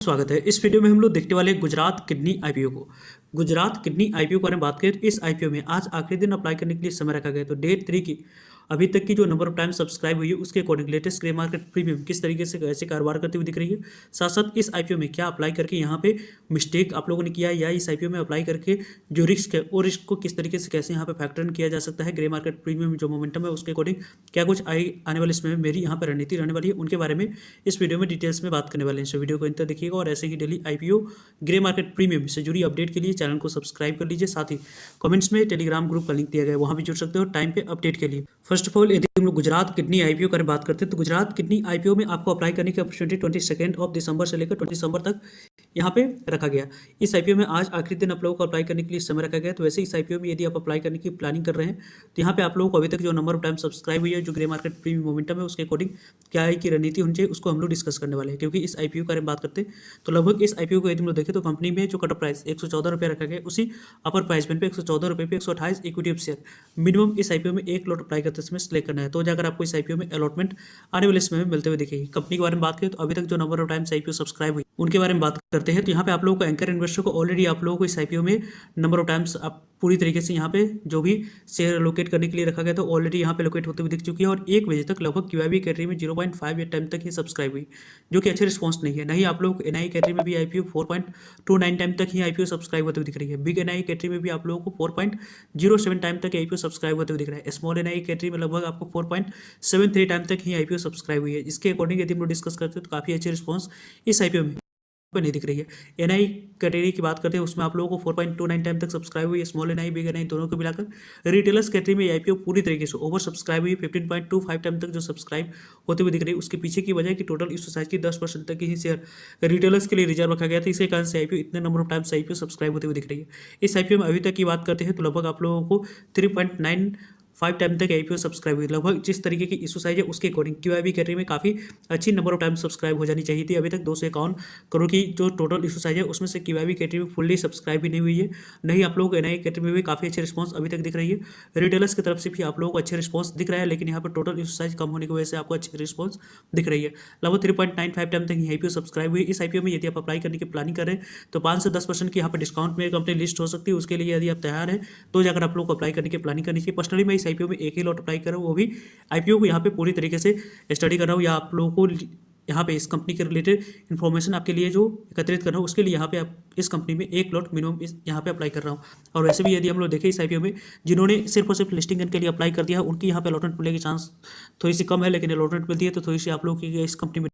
स्वागत है। इस वीडियो में हम लोग देखने वाले हैं गुजरात किडनी आईपीओ को। गुजरात किडनी आईपीओ के बारे में बात करें तो इस आईपीओ में आज आखिरी दिन अप्लाई करने के लिए समय रखा गया। तो डे 3 की अभी तक की जो नंबर ऑफ टाइम सब्सक्राइब हुई है उसके according latest grey market premium किस तरीके से कैसे कारोबार करते हुए दिख रही है, साथ साथ इस आईपीओ में क्या अप्लाई करके यहाँ पे मिस्टेक आप लोगों ने किया है या इस आईपीओ में अप्लाई करके जो रिस्क है वो रिस्क को किस तरीके से कैसे यहाँ पे फैक्टर इन किया जा सकता है, ग्रे मार्केट प्रीमियम जो मोमेंटम है उसके अकॉर्डिंग क्या कुछ आने वाले समय में मेरी यहाँ पर रणनीति रहने वाली है, उनके बारे में इस वीडियो में डिटेल्स में बात करने वाले हैं। सो वीडियो को अंत तक देखिएगा और ऐसे ही daily IPO grey market premium से जुड़ी अपडेट के लिए चैनल को सब्सक्राइब कर लीजिए। साथ ही कमेंट्स में टेलीग्राम ग्रुप का लिंक दिया गया है, वहाँ भी जुड़ सकते हो टाइम पे अपडेट के लिए। फर्स्ट ऑफ ऑल यदि हम लोग गुजरात किडनी आईपीओ की बात करते हैं तो गुजरात किडनी आईपीओ में आपको अप्लाई करने की अपॉर्चुनिटी 22 दिसंबर से लेकर 20 दिसंबर तक यहाँ पे रखा गया। इस आईपीओ में आज आखिरी दिन आप लोगों को अप्लाई करने के लिए समय रखा गया। तो वैसे इस आईपीओ में यदि आप अप्लाई करने की प्लानिंग कर रहे हैं तो यहाँ पे आप लोगों को अभी तक जो नंबर ऑफ टाइम सब्सक्राइब हुई है, जो ग्रे मार्केट प्रीमियम मोमेंटम है उसके अकॉर्डिंग क्या है की रणनीति होनी चाहिए, उसको हम लोग डिस्कस करने वाले हैं। क्योंकि इस आईपीओ के बारे में बात करते हैं तो लगभग इस आईपीओ को यदि हम लोग देखें तो कंपनी में जो कट ऑफ प्राइस 114 रुपये रखा गया, उसी अपर प्राइस पे 114 रुपये पे 128 इक्विटी ऑफ शेयर मिनिमम इस आईपीओ में एक लॉट अप्लाई करते समय सिलेक्ट करना है। तो जाकर आपको इस आईपीओ में अलॉटमेंट आने वाले समय में मिलते हुए दिखेगी। कंपनी के बारे में बात करें तो अभी तक जो number of times IPO subscribe हुई उनके बारे में बात करते हैं तो यहाँ पे आप लोगों को एंकर इन्वेस्टर को ऑलरेडी आप लोगों को इस आईपीओ में नंबर ऑफ टाइम्स आप पूरी तरीके से यहाँ पे जो भी शेयर लोकेट करने के लिए रखा गया तो ऑलरेडी यहाँ पे लोकेट होते हुए दिख चुकी है। और 1 बजे तक लगभग क्यूआईबी कैटेगरी में 0.58 टाइम तक ही सब्सक्राइब हुई, जो कि अच्छे रिस्पॉन्स नहीं है। नहीं आप लोग एनआई कैटेगरी में भी आईपीओ 4.29 टाइम तक ही आईपीओ सब्सक्राइब होते हुए दिख रही है। बिग एनआई कैटेगरी में भी आप लोगों को 4.07 टाइम तक आईपीओ सब्सक्राइब होते हुए दिख रहा है। स्मॉल एनआई कैटेगरी में लगभग आपको 4.73 टाइम तक ही आईपीओ सब्सक्राइब हुई है। इसके अकॉर्डिंग यदि हम लोग डिस्कस करते हैं तो काफ़ी अच्छे रिस्पॉन्स इस आईपीओ में नहीं दिख रही है। एनआई कैटेगरी की बात करते हैं उसमें आप लोगों को 4.29 टाइम तक सब्सक्राइब हुई है। स्मॉल एनआई बिग एनआई दोनों को मिलाकर रिटेलर्स कैटेगरी में आईपीओ पूरी तरीके से ओवर सब्सक्राइब हुई, 15.25 टाइम तक जो सब्सक्राइब होते हुए दिख रही है। उसके पीछे की वजह है कि टोटल इस साइज की 10% तक ही शेयर रिटेलर्स के लिए रिजर्व रखा गया था। इसके कारण से आईपीओ इतने number of times IPO subscribe होते हुए दिख रही है। इस आईपीओ में अभी तक की बात करते हैं तो लगभग आप लोगों को 3.95 टाइम तक आईपीओ सब्सक्राइब हुई। लगभग जिस तरीके की इशू साइज है उसके अकॉर्डिंग क्यूआईबी कैटेगरी में काफ़ी अच्छी नंबर ऑफ टाइम सब्सक्राइब हो जानी चाहिए थी। अभी तक 251 करोड़ की जो टोटल इशू साइज है उसमें से क्यूआईबी कैटेगरी में फुल्ली सब्सक्राइब भी नहीं हुई है। नहीं आप लोग एनआई कैटेगरी में भी काफ़ी अच्छे रिस्पॉन्स अभी तक दिख रही है। रिटेलर्स की तरफ से भी आप लोगों को अच्छे रिस्पॉन्स दिख रहा है, लेकिन यहाँ पर टोटल इशू साइज कम होने की वजह से आपको अच्छे रिस्पॉन्स दिख रही है। लगभग 3.95 टाइम तक ही आईपीओ सब्सक्राइब हुई। इस आईपीओ में यदि आप अप्लाई करने की प्लानिंग कर रहे हैं तो 5 से 10% की यहाँ पर डिस्काउंट में कंपनी लिस्ट हो सकती है। उसके लिए यदि आप तैयार हैं तो जाकर आप लोग को अप्लाई करने की प्लानिंग करनी चाहिए। पर्सनली मैं इस आईपीओ में एक ही लॉट अप्लाई कर रहा हूँ, वो भी आईपीओ को यहाँ पे पूरी तरीके से स्टडी कर रहा हूँ या आप लोगों को यहाँ पे इस कंपनी के रिलेटेड इन्फॉर्मेशन आपके लिए जो एकत्रित कर रहा हूँ उसके लिए यहाँ पे आप इस कंपनी में एक लॉट मिनिमम इस यहाँ पे अप्लाई कर रहा हूँ। और वैसे भी यदि हम लोग देखें इस आईपीओ में जिन्होंने सिर्फ और सिर्फ लिस्टिंग के लिए अप्लाई कर दिया है उनकी यहाँ पे अलॉटमेंट मिलने की चांस थोड़ी सी कम है, लेकिन अलॉटमेंट मिलती है तो थोड़ी सी आप लोग की इस कंपनी में